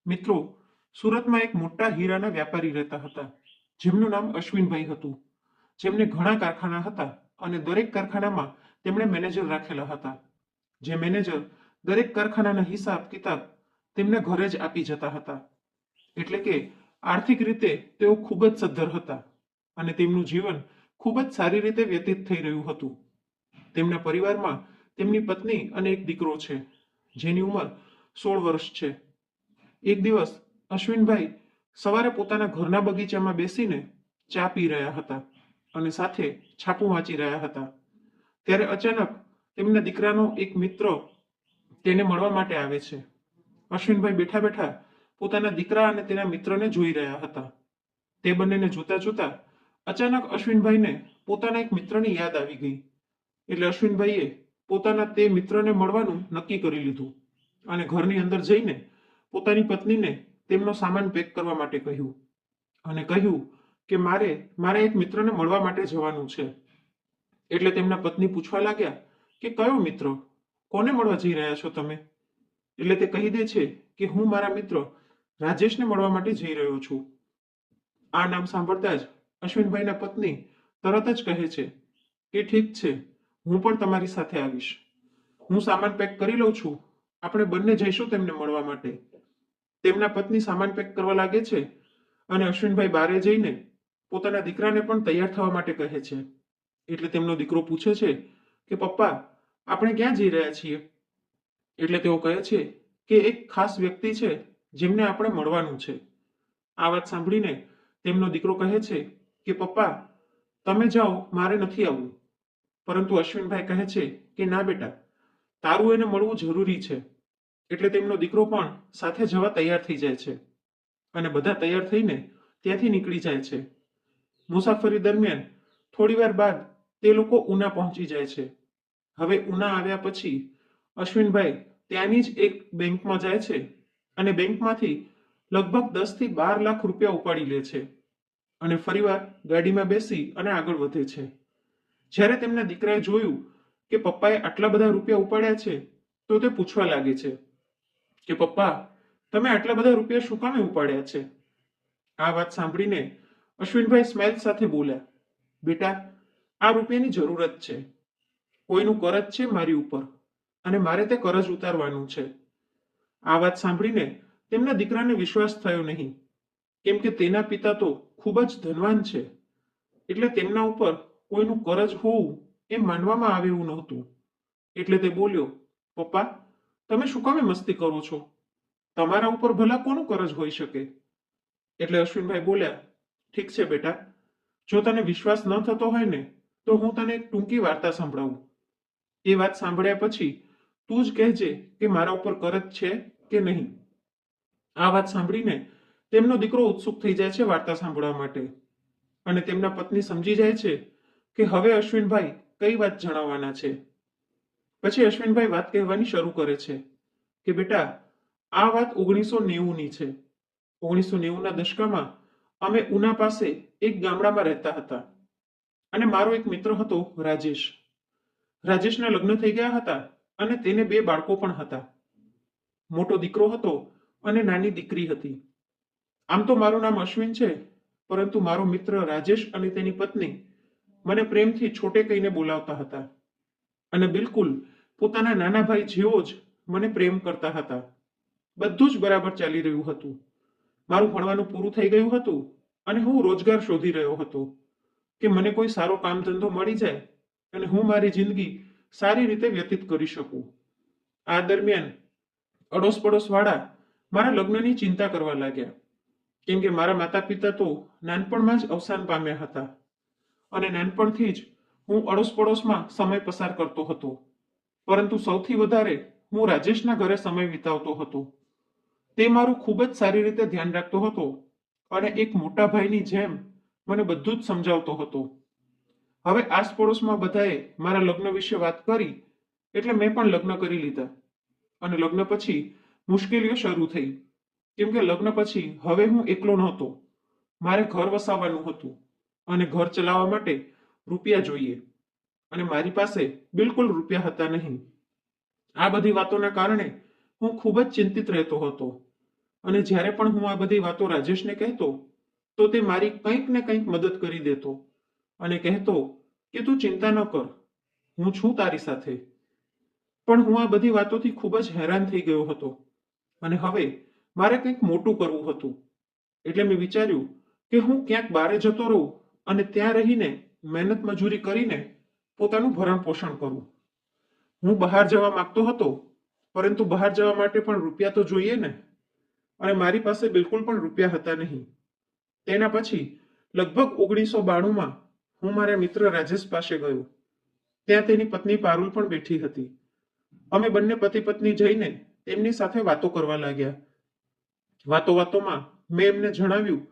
મિત્રો, સુરતમાં એક મોટા હીરાના વ્યાપારી રહેતા હતા, જેમનું નામ અશ્વિનભાઈ હતું. જેમને ઘણા કારખાના હતા અને દરેક કારખાનામાં તેમણે મેનેજર રાખેલા હતા. જે મેનેજર દરેક કારખાનાના હિસાબ કિતાબ તેમને ઘરે જ આપી જતા હતા. એટલે કે આર્થિક રીતે તેઓ ખૂબ જ સદ્ધર હતા અને તેમનું જીવન ખૂબ જ સારી રીતે વ્યતીત થઈ રહ્યું હતું. તેમના પરિવારમાં તેમની પત્ની અને એક દીકરો છે, જેની ઉંમર 16 વર્ષ છે. એક દિવસ અશ્વિનભાઈ સવારે પોતાના ઘરના બગીચામાં બેસીને ચા પી રહ્યા હતા અને સાથે છાપું વાંચી રહ્યા હતા. ત્યારે અચાનક તેમના દીકરાનો એક મિત્ર તેને મળવા માટે આવે છે. અશ્વિનભાઈ બેઠા બેઠા પોતાના દીકરા અને તેના મિત્રને જોઈ રહ્યા હતા. તે બંનેને જોતા જોતા અચાનક અશ્વિનભાઈને પોતાના એક મિત્રની યાદ આવી ગઈ. એટલે અશ્વિનભાઈએ પોતાના તે મિત્રને મળવાનું નક્કી કરી લીધું અને ઘરની અંદર જઈને પોતાની પત્નીને તેમનો સામાન પેક કરવા માટે કહ્યું અને કહ્યું કે મારા એક મિત્રને મળવા માટે જવાનું છે. એટલે તેમના પત્ની પૂછવા લાગ્યા કે કયો મિત્ર, કોને મળવા જઈ રહ્યા છો તમે? એટલે તે કહી દે છે કે હું મારા મિત્ર રાજેશને મળવા માટે જઈ રહ્યો છું. આ નામ સાંભળતા જ અશ્વિનભાઈના પત્ની તરત જ કહે છે કે ઠીક છે, હું પણ તમારી સાથે આવીશ. હું સામાન પેક કરી લઉં છું, આપણે બંને જઈશું તેમને મળવા માટે. તેમના પત્ની સામાન પેક કરવા લાગે છે અને અશ્વિનભાઈ બારે જઈને પોતાના દીકરાને પણ તૈયાર થવા માટે કહે છે. એટલે તેમનો દીકરો પૂછે છે કે પપ્પા, આપણે ક્યાં જઈ રહ્યા છીએ? એટલે તેઓ કહે છે કે એક ખાસ વ્યક્તિ છે જેમને આપણે મળવાનું છે. આ વાત સાંભળીને તેમનો દીકરો કહે છે કે પપ્પા, તમે જાઓ, મારે નથી આવવું. પરંતુ અશ્વિનભાઈ કહે છે કે ના બેટા, તારું એને મળવું જરૂરી છે. એટલે તેમનો દીકરો પણ સાથે જવા તૈયાર થઈ જાય છે અને બધા તૈયાર થઈને ત્યાંથી નીકળી જાય છે. મુસાફરી દરમિયાન થોડીવાર બાદ તે લોકો ઉના પહોંચી જાય છે. હવે ઉના આવ્યા પછી અશ્વિનભાઈ ત્યાંની જ એક બેંકમાં જાય છે અને બેંકમાંથી લગભગ 10 થી 12 લાખ રૂપિયા ઉપાડી લે છે અને ફરીવાર ગાડીમાં બેસી અને આગળ વધે છે. જ્યારે તેમના દીકરાએ જોયું કે પપ્પાએ આટલા બધા રૂપિયા ઉપાડ્યા છે, તો તે પૂછવા લાગે છે કે પપ્પા, તમે આટલા બધા રૂપિયા શું કામે ઉપાડ્યા છે? આ વાત સાંભળીને અશ્વિનભાઈ સ્માઇલ સાથે બોલ્યા, બેટા, આ રૂપિયાની જરૂરત છે. કોઈનું કરજ છે મારી ઉપર અને મારે તે કરજ ઉતારવાનું છે. આ વાત સાંભળીને તેમના દીકરાને વિશ્વાસ થયો નહીં, કેમ કે તેના પિતા તો ખૂબ જ ધનવાન છે. એટલે તેમના ઉપર કોઈનું કરજ હોવું એ માનવામાં આવે એવું નહોતું. એટલે તે બોલ્યો, પપ્પા, તમે શું કામે મસ્તી કરો છો? તમારા ઉપર ભલા કોનું કરજ હોઈ શકે? એટલે અશ્વિનભાઈ બોલ્યા, ઠીક છે બેટા, જો તને વિશ્વાસ ન થતો હોય ને તો હું તને એક ટૂંકી વાર્તા સંભળાવું. એ વાત સાંભળ્યા પછી તું જ કહેજે કે મારા ઉપર કરજ છે કે નહીં. આ વાત સાંભળીને તેમનો દીકરો ઉત્સુક થઈ જાય છે વાર્તા સાંભળવા માટે અને તેમના પત્ની સમજી જાય છે કે હવે અશ્વિનભાઈ કઈ વાત જણાવવાના છે. પછી અશ્વિનભાઈ વાત કહેવાની શરૂ કરે છે કે બેટા, આ વાત 1990ની છે. 1990ના દશકમાં અમે ઉના પાસે એક ગામડામાં રહેતા હતા અને મારો એક મિત્ર હતો રાજેશ. રાજેશના લગ્ન થઈ ગયા હતા અને તેને 2 બાળકો પણ હતા. મોટો દીકરો હતો અને નાની દીકરી હતી. આમ તો મારું નામ અશ્વિન છે, પરંતુ મારો મિત્ર રાજેશ અને તેની પત્ની મને પ્રેમથી છોટે કહીને બોલાવતા હતા અને બિલકુલ પોતાના નાના ભાઈ જેવો જ મને પ્રેમ કરતા હતા. બધું જ બરાબર ચાલી રહ્યું હતું. મારું ભણવાનું પૂરું થઈ ગયું હતું અને હું રોજગાર શોધી રહ્યો હતો કે મને કોઈ સારો કામ ધંધો મળી જાય અને હું મારી જિંદગી સારી રીતે વ્યતીત કરી શકું. આ દરમિયાન અડોસ પડોસ વાળા મારા લગ્નની ચિંતા કરવા લાગ્યા, કેમ કે મારા માતા પિતા તો નાનપણમાં જ અવસાન પામ્યા હતા અને નાનપણથી જ હું અડોસ પડોશમાં સમય પસાર કરતો હતો. પરંતુ સૌથી વધારે હું રાજેશના ઘરે સમય વિતાવતો હતો. તે મારું ખૂબ જ સારી રીતે ધ્યાન રાખતો હતો અને એક મોટા ભાઈની જેમ મને બધું જ સમજાવતો હતો. હવે આસપડોશમાં બધાએ મારા લગ્ન વિશે વાત કરી એટલે મેં પણ લગ્ન કરી લીધા અને લગ્ન પછી મુશ્કેલીઓ શરૂ થઈ, કેમ કે લગ્ન પછી હવે હું એકલો નહોતો. મારે ઘર વસાવવાનું હતું અને ઘર ચલાવવા માટે રૂપિયા જોઈએ અને મારી પાસે બિલકુલ રૂપિયા હતા નહીં. આ બધી વાતોના કારણે હું ખૂબ જ ચિંતિત રહેતો હતો અને જ્યારે પણ હું આ બધી વાતો રાજેશને કહેતો તો તે મારી કંઈક ને કંઈક મદદ કરી દેતો અને કહેતો કે તું ચિંતા ન કર, હું છું તારી સાથે. પણ હું આ બધી વાતોથી ખૂબ જ હેરાન થઈ ગયો હતો અને હવે મારે કંઈક મોટું કરવું હતું. એટલે મેં વિચાર્યું કે હું ક્યાંક બારે જતો રહું અને ત્યાં રહીને મહેનત મજૂરી કરીને પોતાનું ભરણ પોષણ કરું. હું બહાર જવા માંગતો હતો, પરંતુ બહાર જવા માટે પણ રૂપિયા તો જોઈએ ને, અને મારી પાસે બિલકુલ પણ રૂપિયા હતા નહીં. તેના પછી લગભગ 1992માં હું મારા મિત્ર રાજેશ પાસે ગયો. ત્યાં તેની પત્ની પારુલ પણ બેઠી હતી. અમે બંને પતિ પત્ની જઈને તેમની સાથે વાતો કરવા લાગ્યા. વાતો વાતોમાં મેં એમને જણાવ્યું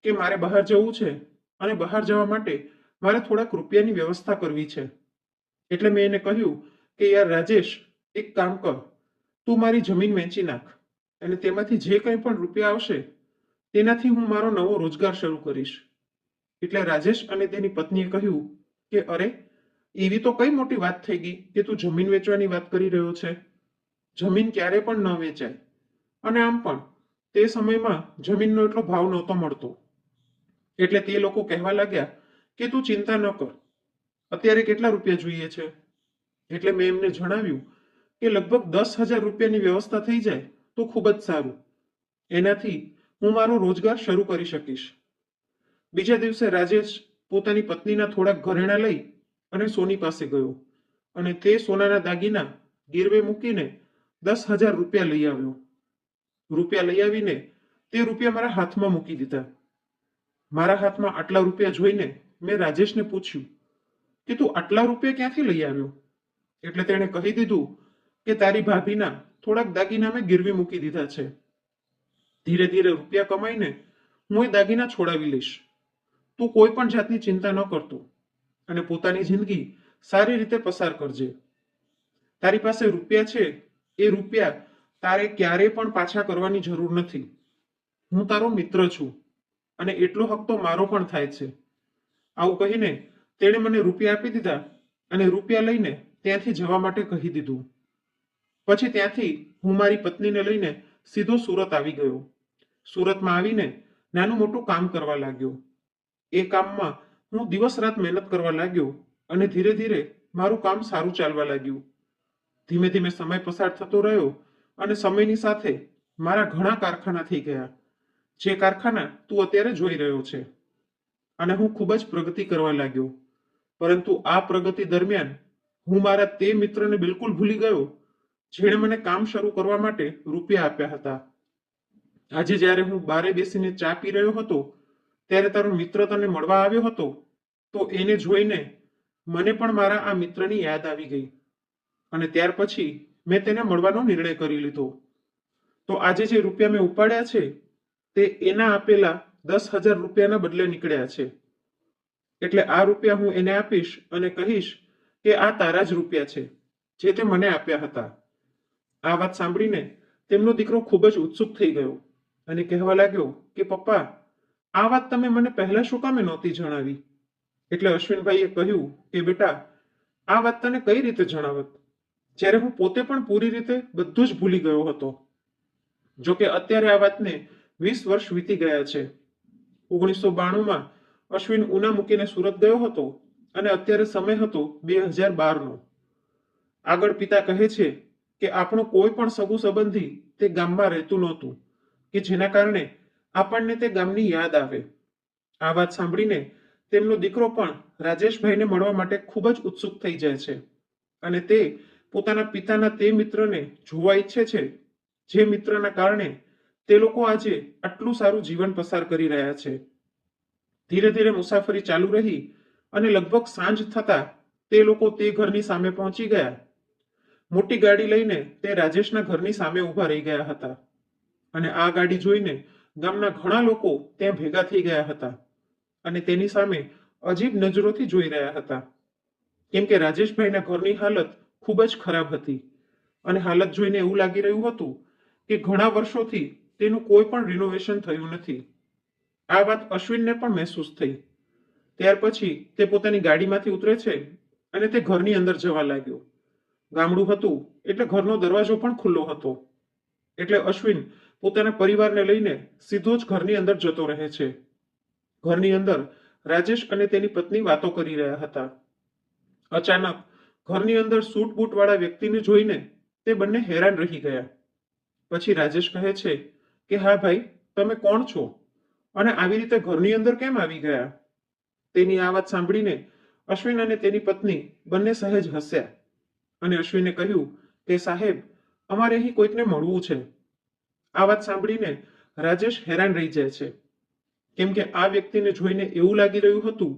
કે મારે બહાર જવું છે અને બહાર જવા માટે મારે થોડાક રૂપિયાની વ્યવસ્થા કરવી છે. એટલે મેં એને કહ્યું કે યાર રાજેશ, એક કામ કર, તું મારી જમીન વેચી નાખ અને તેમાંથી જે કંઈ પણ રૂપિયા આવશે તેનાથી હું મારો નવો રોજગાર શરૂ કરીશ. એટલે રાજેશ અને તેની પત્નીએ કહ્યું કે અરે, એવી તો કઈ મોટી વાત થઈ ગઈ કે તું જમીન વેચવાની વાત કરી રહ્યો છે. જમીન ક્યારે પણ ન વેચાય, અને આમ પણ તે સમયમાં જમીનનો એટલો ભાવ નહોતો મળતો. એટલે તે લોકો કહેવા લાગ્યા કે તું ચિંતા ન કર, અત્યારે કેટલા રૂપિયા જોઈએ છે. એટલે મેં એમને જણાવ્યું કે લગભગ 10,000 રૂપિયાની વ્યવસ્થા થઈ જાય તો ખૂબ જ સારું. એનાથી હું મારો રોજગાર શરૂ કરી શકીશ. બીજા દિવસે રાજેશ પોતાની પત્નીના થોડાક ઘરેણાં લઈ અને સોની પાસે ગયો અને તે સોનાના દાગીના ગીરવે મૂકીને 10,000 રૂપિયા લઈ આવ્યો. રૂપિયા લઈ આવીને તે રૂપિયા મારા હાથમાં મૂકી દીધા. મારા હાથમાં આટલા રૂપિયા જોઈને મેં રાજેશને પૂછ્યું કે તું આટલા રૂપિયા ક્યાંથી લઈ આવ્યો. એટલે તેણે કહી દીધું કે તારી ભાભીના થોડાક દાગીના મેં ગીરવી મૂકી દીધા છે. ધીરે ધીરે રૂપિયા કમાઈને હું એ દાગીના છોડાવી લઈશ. તું કોઈ પણ જાતની ચિંતા ન કરતો અને પોતાની જિંદગી સારી રીતે પસાર કરજે. તારી પાસે રૂપિયા છે, એ રૂપિયા તારે ક્યારેય પણ પાછા કરવાની જરૂર નથી. હું તારો મિત્ર છું અને એટલો હક તો મારો પણ થાય છે. આવું કહીને તેણે મને રૂપિયા આપી દીધા અને રૂપિયા લઈને ત્યાંથી જવા માટે કહી દીધું. પછી ત્યાંથી હું મારી પત્નીને લઈને સીધો સુરત આવી ગયો. સુરતમાં આવીને નાનું મોટું કામ કરવા લાગ્યો. એ કામમાં હું દિવસ રાત મહેનત કરવા લાગ્યો અને ધીરે ધીરે મારું કામ સારું ચાલવા લાગ્યું. ધીમે ધીમે સમય પસાર થતો રહ્યો અને સમયની સાથે મારા ઘણા કારખાના થઈ ગયા, જે કારખાના તું અત્યારે જોઈ રહ્યો છે. અને હું ખૂબ જ પ્રગતિ કરવા લાગ્યો. પરંતુ આ પ્રગતિ દરમિયાન હું મારા તે મિત્રને બિલકુલ ભૂલી ગયો જેણે મને કામ શરૂ કરવા માટે રૂપિયા આપ્યા હતા. આજે જ્યારે હું બારે બેસીને ચા પી રહ્યો હતો ત્યારે તારો મિત્ર તને મળવા આવ્યો હતો, તો એને જોઈને મને પણ મારા આ મિત્રની યાદ આવી ગઈ અને ત્યાર પછી મેં તેને મળવાનો નિર્ણય કરી લીધો. તો આજે જે રૂપિયા મેં ઉપાડ્યા છે તે એના આપેલા 10,000 રૂપિયાના બદલે નીકળ્યા છે. એટલે આ રૂપિયા હું એને આપીશ અને કહીશ કે આ તારા જ રૂપિયા છે, જે તે મને આપ્યા હતા. આ વાત સાંભળીને તેમનો દીકરો ખૂબ જ ઉત્સુક થઈ ગયો અને કહેવા લાગ્યો કે પપ્પા, આ વાત તમે મને પહેલા શું કામે નહોતી જણાવી. એટલે અશ્વિનભાઈએ કહ્યું કે બેટા, આ વાત તને કઈ રીતે જણાવત, જ્યારે હું પોતે પણ પૂરી રીતે બધું જ ભૂલી ગયો હતો. જોકે અત્યારે આ વાતને 20 વર્ષ વીતી ગયા છે. 1992માં અશ્વિન ઉના મૂકીને સુરત ગયો હતો અને અત્યારે સમય હતો 2012નો. આગળ પિતા કહે છે કે આપણું કોઈ પણ સગું સંબંધી તે ગામમાં રહેતું નહોતું કે જેના કારણે આપણને તે ગામની યાદ આવે. આ વાત સાંભળીને તેમનો દીકરો પણ રાજેશભાઈને મળવા માટે ખૂબ જ ઉત્સુક થઈ જાય છે અને તે પોતાના પિતાના તે મિત્રને જોવા ઈચ્છે છે, જે મિત્રના કારણે તે લોકો આજે આટલું સારું જીવન પસાર કરી રહ્યા છે. ધીરે ધીરે મુસાફરી ચાલુ રહી અને લગભગ સાંજ થતા તે લોકો તે ઘરની સામે પહોંચી ગયા. મોટી ગાડી લઈને તે રાજેશના ઘરની સામે ઊભા રહી ગયા હતા અને આ ગાડી જોઈને ગામના ઘણા લોકો ત્યાં ભેગા થઈ ગયા હતા અને તેની સામે અજીબ નજરોથી જોઈ રહ્યા હતા, કેમ કે રાજેશભાઈના ઘરની હાલત ખૂબ જ ખરાબ હતી અને હાલત જોઈને એવું લાગી રહ્યું હતું કે ઘણા વર્ષોથી તેનું કોઈ પણ રિનોવેશન થયું નથી. આ વાત અશ્વિનને પણ મહેસૂસ થઈ. ત્યાર પછી તે પોતાની ગાડીમાંથી ઉતરે છે અને તે ઘરની અંદર જવા લાગ્યો. ગામડું હતું એટલે ઘરનો દરવાજો પણ ખુલ્લો હતો. એટલે અશ્વિન પોતાના પરિવારને લઈને સીધો જ ઘરની અંદર જતો રહે છે. ઘરની અંદર રાજેશ અને તેની પત્ની વાતો કરી રહ્યા હતા. અચાનક ઘરની અંદર સૂટ બૂટ વાળા વ્યક્તિને જોઈને તે બંને હેરાન રહી ગયા. પછી રાજેશ કહે છે કે હા ભાઈ, તમે કોણ છો અને આવી રીતે ઘરની અંદર કેમ આવી ગયા? તેની આ વાત સાંભળીને અશ્વિન અને તેની પત્ની બંને સહેજ હસ્યા અને અશ્વિને કહ્યું કે સાહેબ, અમારે અહીં કોઈકને મળવું છે. આ વાત સાંભળીને રાજેશ હેરાન રહી જાય છે, કેમ કે આ વ્યક્તિને જોઈને એવું લાગી રહ્યું હતું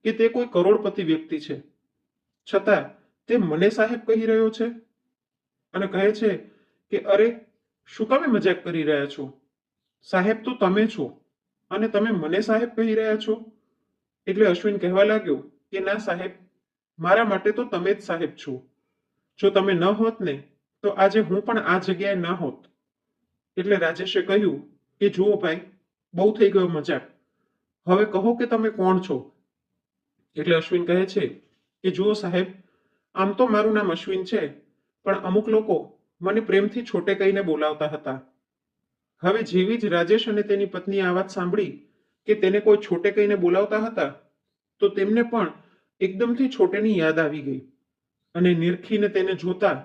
કે તે કોઈ કરોડપતિ વ્યક્તિ છે, છતાં તે મને સાહેબ કહી રહ્યો છે અને કહે છે કે અરે, શું કામે મજાક કરી રહ્યા છો? સાહેબ તો તમે છો અને તમે મને સાહેબ કહી રહ્યા છો? એટલે અશ્વિન કહેવા લાગ્યો કે ના સાહેબ, મારા માટે તો તમે જ સાહેબ છો. જો તમે ન હોત ને તો આજે હું પણ આ જગ્યાએ ન હોત. એટલે રાજેશે કહ્યું કે જુઓ ભાઈ, બહુ થઈ ગયો મજાક, હવે કહો કે તમે કોણ છો? એટલે અશ્વિન કહે છે કે જુઓ સાહેબ, આમ તો મારું નામ અશ્વિન છે, પણ અમુક લોકો મને પ્રેમથી છોટે કહીને બોલાવતા હતા. હવે જેવી જ રાજેશ અને તેની પત્નીએ આ વાત સાંભળી કે તેને કોઈ છોટે કહીને બોલાવતા હતા, તો તેમને પણ એકદમથી છોટેની યાદ આવી ગઈ અને નિરખીને તેને જોતા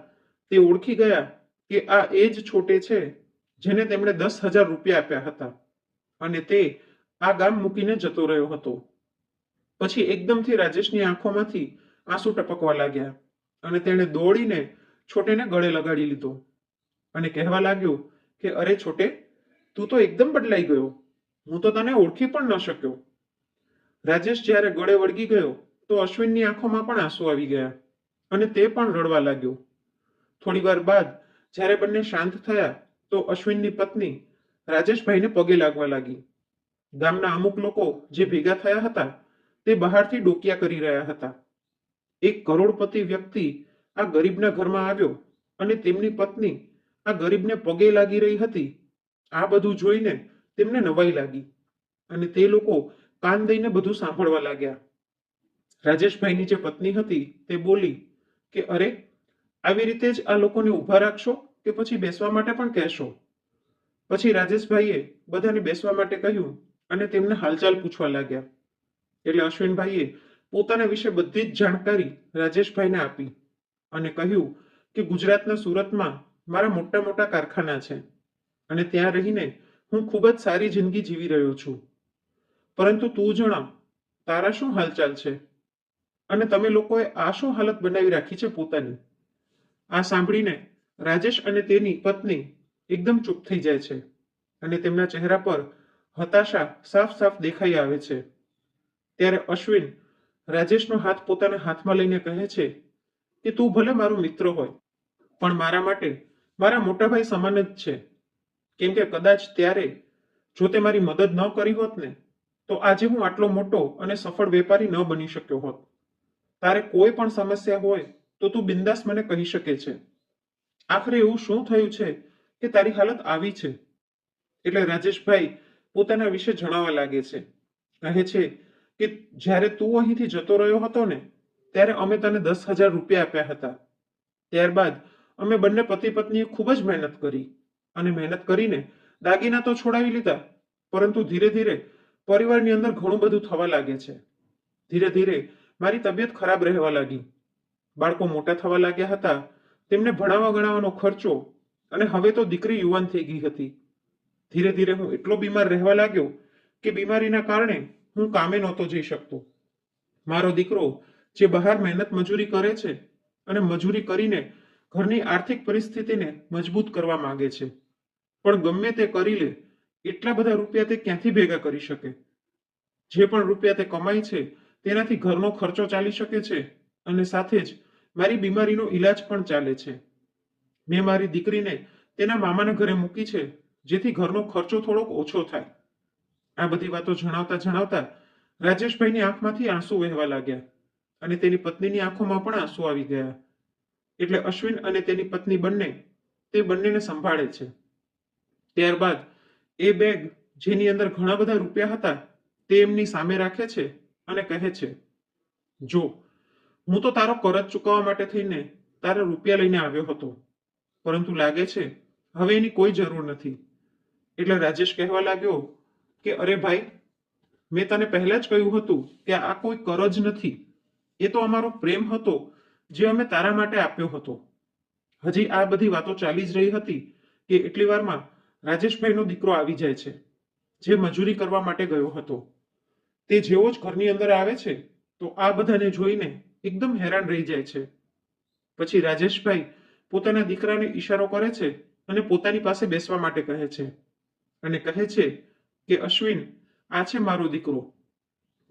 તે ઓળખી ગયા કે આ એ જ છોટે છે જેને તેમણે 10,000 રૂપિયા આપ્યા હતા અને તે આ ગામ મૂકીને જતો રહ્યો હતો. પછી એકદમથી રાજેશની આંખોમાંથી આંસુ ટપકવા લાગ્યા અને તેણે દોડીને છોટેને ગળે લગાડી લીધો અને કહેવા લાગ્યો કે અરે છોટે, તું તો એકદમ બદલાઈ ગયો, હું તો તને ઓળખી પણ ન શક્યો. રાજેશ જ્યારે ગળે વળગી ગયો તો અશ્વિનની આંખોમાં પણ આંસુ આવી ગયા અને તે પણ રડવા લાગ્યો. થોડી વાર બાદ જ્યારે બંને શાંત થયા તો અશ્વિનની પત્ની રાજેશભાઈને પગે લાગવા લાગી. ગામના અમુક લોકો જે ભેગા થયા હતા તે બહારથી ડોકિયા કરી રહ્યા હતા. એક કરોડપતિ વ્યક્તિ આ ગરીબના ઘરમાં આવ્યો અને તેમની પત્ની આ ગરીબને પગે લાગી રહી હતી. આ બધું જોઈને તેમને નવાઈ લાગી અને તે લોકો કાન દઈને બધું સાંભળવા લાગ્યા. રાજેશભાઈની જે પત્ની હતી તે બોલી કે અરે, આવી રીતે જ આ લોકોને ઊભા રાખશો કે પછી બેસવા માટે પણ કહેશો? પછી રાજેશભાઈએ બધાને બેસવા માટે કહ્યું અને તેમને હાલચાલ પૂછવા લાગ્યા. એટલે અશ્વિનભાઈએ પોતાના વિશે બધી જ જાણકારી રાજેશભાઈને આપી અને કહ્યું કે ગુજરાતના સુરતમાં મારા મોટા મોટા કારખાના છે અને ત્યાં રહીને હું ખૂબ જ સારી જિંદગી જીવી રહ્યો છું. પરંતુ તું જણાવ, તારા શું હાલચાલ છે અને તમે લોકોએ આ શું હાલત બનાવી રાખી છે પોતાની? આ સાંભળીને રાજેશ અને તેની પત્ની એકદમ ચૂપ થઈ જાય છે અને તેમના ચહેરા પર હતાશા સાફ સાફ દેખાઈ આવે છે. ત્યારે અશ્વિન રાજેશનો હાથ પોતાના હાથમાં લઈને કહે છે કે તું ભલે મારો મિત્ર હોય, પણ મારા માટે મારા મોટા ભાઈ સમાન જ છે. કેમ કે કદાચ ત્યારે જો તે મારી મદદ ન કરી હોત ને તો આજે હું આટલો મોટો અને સફળ વેપારી ન બની શક્યો હોત. તારે કોઈ પણ સમસ્યા હોય તો તું બિંદાસ મને કહી શકે છે. આખરે એવું શું થયું છે કે તારી હાલત આવી છે? એટલે રાજેશભાઈ પોતાના વિશે જણાવવા લાગે છે. કહે છે કે જ્યારે તું અહીંથી જતો રહ્યો હતો ને ત્યારે અમે તને 10,000 રૂપિયા આપ્યા હતા. ત્યારબાદ અમે બંને પતિ પત્નીએ ખૂબ જ મહેનત કરી અને મહેનત કરીને દાગીના તો છોડાવી લીધા, પરંતુ ધીરે ધીરે પરિવારની અંદર ઘણું બધું થવા લાગે છે. ધીરે ધીરે મારી તબિયત ખરાબ રહેવા લાગી. બાળકો મોટા થવા લાગ્યા હતા, તેમને ભણાવવા ગણાવવાનો ખર્ચો, અને હવે તો દીકરી યુવાન થઈ ગઈ હતી. ધીરે ધીરે હું એટલો બીમાર રહેવા લાગ્યો કે બીમારીના કારણે હું કામે નહોતો જઈ શકતો. મારો દીકરો જે બહાર મહેનત મજૂરી કરે છે અને મજૂરી કરીને ઘરની આર્થિક પરિસ્થિતિને મજબૂત કરવા માંગે છે, પણ ગમે તે કરી લે એટલા બધા રૂપિયા તે ક્યાંથી ભેગા કરી શકે? જે પણ રૂપિયા તે કમાય છે તેનાથી ઘરનો ખર્ચો ચાલી શકે છે અને સાથે જ મારી બીમારીનો ઈલાજ પણ ચાલે છે. મેં મારી દીકરીને તેના મામાના ઘરે મૂકી છે જેથી ઘરનો ખર્ચો થોડોક ઓછો થાય. આ બધી વાતો જણાવતા જણાવતા રાજેશભાઈની આંખમાંથી આંસુ વહેવા લાગ્યા અને તેની પત્નીની આંખોમાં પણ આંસુ આવી ગયા. એટલે અશ્વિન અને તેની પત્ની બંને તે બંનેને સંભાળે છે. ત્યારબાદ એ બેગ જેની અંદર ઘણા બધા રૂપિયા હતા તે એમની સામે રાખે છે અને કહે છે, જો હું તો તારો કરજ ચૂકવવા માટે થઈને તારા રૂપિયા લઈને આવ્યો હતો, પરંતુ લાગે છે હવે એની કોઈ જરૂર નથી. એટલે રાજેશ કહેવા લાગ્યો કે અરે ભાઈ, મેં તને પહેલા જ કહ્યું હતું કે આ કોઈ કરજ નથી, એ તો અમારો પ્રેમ હતો જે અમે તારા માટે આપ્યો હતો. હજી આ બધી વાતો ચાલી જ રહી હતી કે એટલી વારમાં રાજેશભાઈનો દીકરો આવી જાય છે, જે મજૂરી કરવા માટે ગયો હતો. તે જેવો જ ઘરની અંદર આવે છે તો આ બધાને જોઈને એકદમ હેરાન રહી જાય છે. પછી રાજેશભાઈ પોતાના દીકરાને ઈશારો કરે છે અને પોતાની પાસે બેસવા માટે કહે છે અને કહે છે કે અશ્વિન, આ છે મારો દીકરો,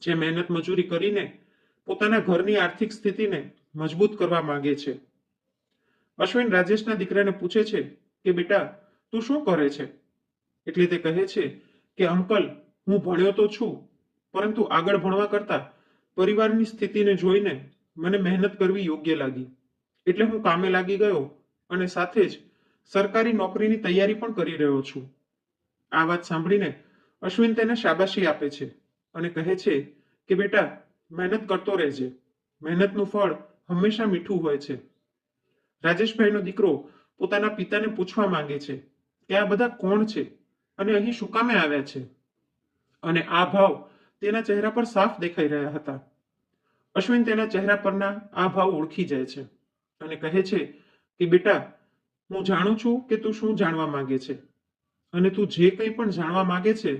જે મહેનત મજૂરી કરીને પોતાના ઘરની આર્થિક સ્થિતિને મજબૂત કરવા માંગે છે. અશ્વિન રાજેશના દીકરાને પૂછે છે કે બેટા, તું શું કરે છે? એટલે તે કહે છે કે અંકલ, હું ભણ્યો તો છું, પરંતુ આગળ ભણવા કરતા પરિવારની સ્થિતિને જોઈને મને મહેનત કરવી યોગ્ય લાગી, એટલે હું કામે લાગી ગયો અને સાથે જ સરકારી નોકરીની તૈયારી પણ કરી રહ્યો છું. આ વાત સાંભળીને અશ્વિન તેને શાબાશી આપે છે અને કહે છે કે બેટા, મહેનત કરતો રહેજે, મહેનતનું ફળ હંમેશા મીઠું હોય છે. રાજેશભાઈનો દીકરો પોતાના પિતાને પૂછવા માંગે છે કે આ બધા કોણ છે અને અહીં શું કામે આવ્યા છે, અને આ ભાવ તેના ચહેરા પર સાફ દેખાઈ રહ્યા હતા. અશ્વિન તેના ચહેરા પરના આ ભાવ ઓળખી જાય છે અને કહે છે કે બેટા, હું જાણું છું કે તું શું જાણવા માંગે છે, અને તું જે કંઈ પણ જાણવા માંગે છે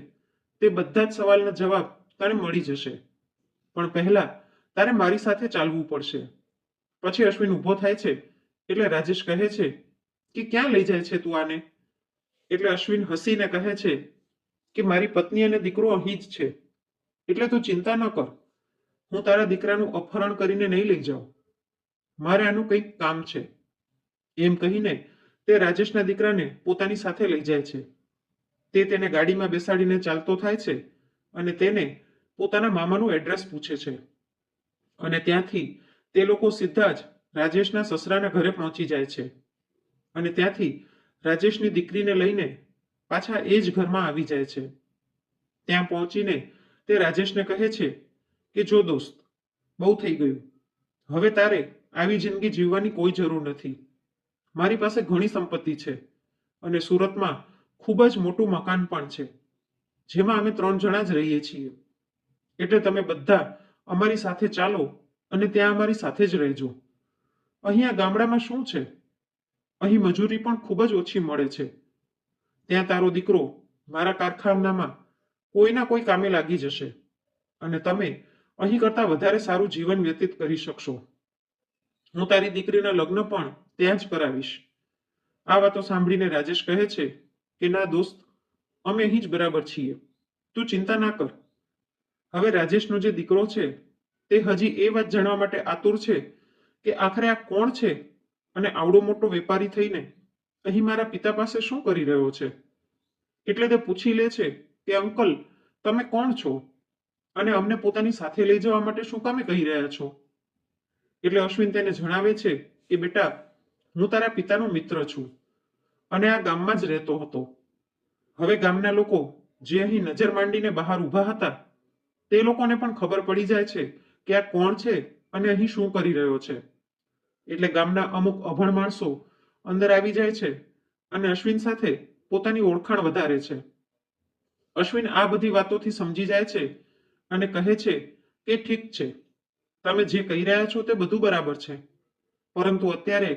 તે બધા જ સવાલના જવાબ તને મળી જશે, પણ પહેલા તારે મારી સાથે ચાલવું પડશે. પછી અશ્વિન ઊભો થાય છે એટલે રાજેશ કહે છે કે ક્યાં લઈ જાય છે તું આને? એટલે અશ્વિન હસીને કહે છે કે મારી પત્ની અને દીકરો અહીં જ છે, એટલે તું ચિંતા ન કર, હું તારા દીકરાનું અપહરણ કરીને નહીં લઈ જાઉં, મારે આનું કંઈક કામ છે. એમ કહીને તે રાજેશના દીકરાને પોતાની સાથે લઈ જાય છે. તે તેને ગાડીમાં બેસાડીને ચાલતો થાય છે અને તેને પોતાના મામાનું એડ્રેસ પૂછે છે, અને ત્યાંથી તે લોકો સીધા જ રાજેશના સસરાના ઘરે પહોંચી જાય છે અને ત્યાંથી રાજેશની દીકરીને લઈને પાછા એ જ ઘરમાં આવી જાય છે. ત્યાં પહોંચીને તે રાજેશને કહે છે કે જો દોસ્ત, બહુ થઈ ગયું, હવે તારે આવી જિંદગી જીવવાની કોઈ જરૂર નથી. મારી પાસે ઘણી સંપત્તિ છે અને સુરતમાં ખૂબ જ મોટું મકાન પણ છે, જેમાં અમે 3 જણા જ રહીએ છીએ, એટલે તમે બધા અમારી સાથે ચાલો અને ત્યાં અમારી સાથે જ રહેજો. અહીંયા ગામડામાં શું છે, અહીં મજૂરી પણ ખૂબ જ ઓછી મળે છે. ત્યાં તારો દીકરો મારા કારખાનામાં કોઈના કોઈ કામે લાગી જશે અને તમે અહીં કરતાં વધારે સારું જીવન વ્યતીત કરી શકશો. હું તારી દીકરીના લગ્ન પણ ત્યાં જ કરાવીશ. આ વાતો સાંભળીને રાજેશ કહે છે કે ના દોસ્ત, અમે અહીં જ બરાબર છીએ, તું ચિંતા ના કર. હવે રાજેશનો જે દીકરો છે તે હજી એ વાત જાણવા માટે આતુર છે કે આખરે આ કોણ છે અને આવડો મોટો વેપારી થઈને અહીં મારા પિતા પાસે શું કરી રહ્યો છે. એટલે તે પૂછી લે છે કે અંકલ, તમે કોણ છો અને અમને પોતાની સાથે લઈ જવા માટે શું કામે કહી રહ્યા છો? એટલે અશ્વિન તેને જણાવે છે કે બેટા, હું તારા પિતાનો મિત્ર છું અને આ ગામમાં જ રહેતો હતો. હવે ગામના લોકો જે અહીં નજર માંડીને બહાર ઊભા હતા તે લોકોને પણ ખબર પડી જાય છે કે આ કોણ છે અને અહીં શું કરી રહ્યો છે. એટલે ગામના અમુક અભણ માણસો અંદર આવી જાય છે અને અશ્વિન સાથે પોતાની ઓળખાણ વધારે છે. અશ્વિન આ બધી વાતોથી સમજી જાય છે અને કહે છે કે ઠીક છે, તમે જે કહી રહ્યા છો તે બધું બરાબર છે, પરંતુ અત્યારે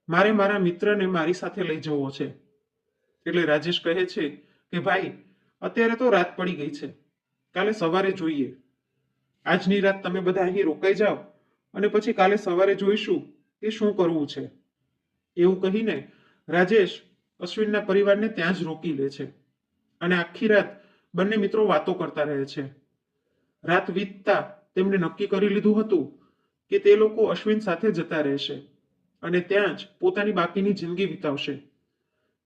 મારે મારા મિત્રને મારી સાથે લઈ જવો છે. એટલે રાજેશ કહે છે કે ભાઈ, અત્યારે તો રાત પડી ગઈ છે, કાલે સવારે જોઈએ. આજની રાત તમે બધા અહીં રોકાઈ જાઓ અને પછી કાલે સવારે જોઈશું કે શું કરવું છે. એવું કહીને રાજેશ અશ્વિનના પરિવારને ત્યાં જ રોકી લે છે અને આખી રાત બંને મિત્રો વાતો કરતા રહે છે. રાત વીતતા તેમણે નક્કી કરી લીધું હતું કે તે લોકો અશ્વિન સાથે જતા રહેશે અને ત્યાં જ પોતાની બાકીની જિંદગી વિતાવશે.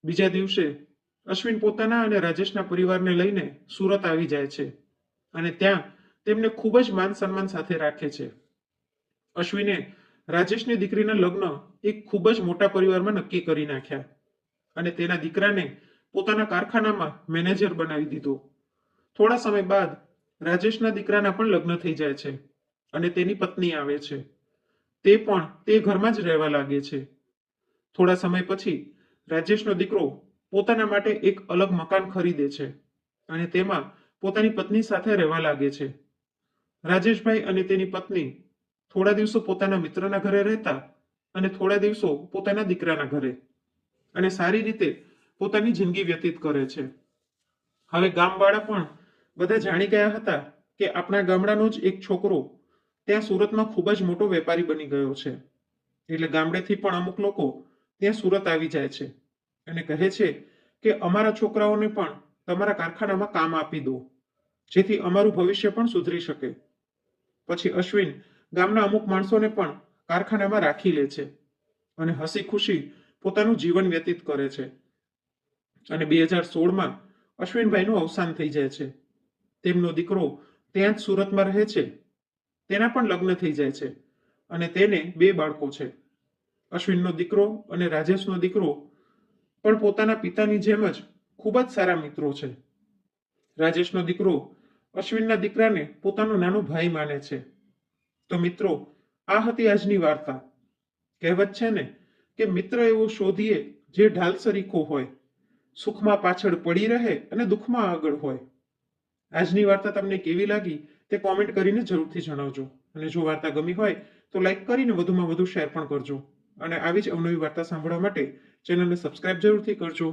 બીજા દિવસે અશ્વિન પોતાના અને રાજેશના પરિવારને લઈને સુરત આવી જાય છે અને ત્યાં તેમને ખૂબ જ માન સન્માન સાથે રાખે છે. અશ્વિને રાજેશની દીકરીના લગ્ન એક ખૂબ જ મોટા પરિવારમાં નક્કી કરી નાખ્યા અને તેના દીકરાને પોતાના કારખાનામાં મેનેજર બનાવી દીધો. થોડા સમય બાદ રાજેશના દીકરાના પણ લગ્ન થઈ જાય છે અને તેની પત્ની આવે છે. તે પણ તે ઘરમાં જ રહેવા લાગે છે. થોડા સમય પછી રાજેશનો દીકરો પોતાના માટે એક અલગ મકાન ખરીદે છે અને તેમાં પોતાની પત્ની સાથે રહેવા લાગે છે. રાજેશભાઈ અને તેની પત્ની થોડા દિવસો પોતાના મિત્રના ઘરે રહેતા અને થોડા દિવસો પોતાના દીકરાના ઘરે, અને સારી રીતે પોતાની જિંદગી વ્યતીત કરે છે. હવે ગામવાળા પણ બધા જાણી ગયા હતા કે આપણા ગામડાનો જ એક છોકરો ત્યાં સુરતમાં ખૂબ જ મોટો વેપારી બની ગયો છે. એટલે ગામડેથી પણ અમુક લોકો ત્યાં સુરત આવી જાય છે અને કહે છે કે અમારા છોકરાઓને પણ તમારા કારખાનામાં કામ આપી દો, જેથી અમારું ભવિષ્ય પણ સુધરી શકે. પછી અશ્વિન ગામના અમુક માણસોને પણ કારખાનામાં રાખી લે છે અને હસી ખુશી પોતાનું જીવન વ્યતીત કરે છે. અને 2016માં અશ્વિનભાઈનું અવસાન થઈ જાય છે. તેમનો દીકરો ત્યાં જ સુરતમાં રહે છે. તેના પણ લગ્ન થઈ જાય છે અને તેને 2 બાળકો છે. અશ્વિનનો દીકરો અને રાજેશનો દીકરો પણ પોતાના પિતાની જેમ જ ખૂબ જ સારા મિત્રો છે. રાજેશનો દીકરો અશ્વિનના દીકરાને પોતાનો નાનો ભાઈ માને છે. તો મિત્રો, આ હતી આજની વાર્તા. કહેવત છે ને કે મિત્ર એવો શોધીએ જે ઢાલ સરીખો હોય, સુખમાં પાછળ પડી રહે અને દુઃખમાં આગળ હોય. આજની વાર્તા તમને કેવી લાગી તે કોમેન્ટ કરીને જરૂરથી જણાવજો. અને જો વાર્તા ગમી હોય તો લાઈક કરીને વધુમાં વધુ શેર પણ કરજો. અને આવી જ અવનવી વાર્તા સાંભળવા માટે ચેનલને સબસ્ક્રાઇબ જરૂરથી કરજો.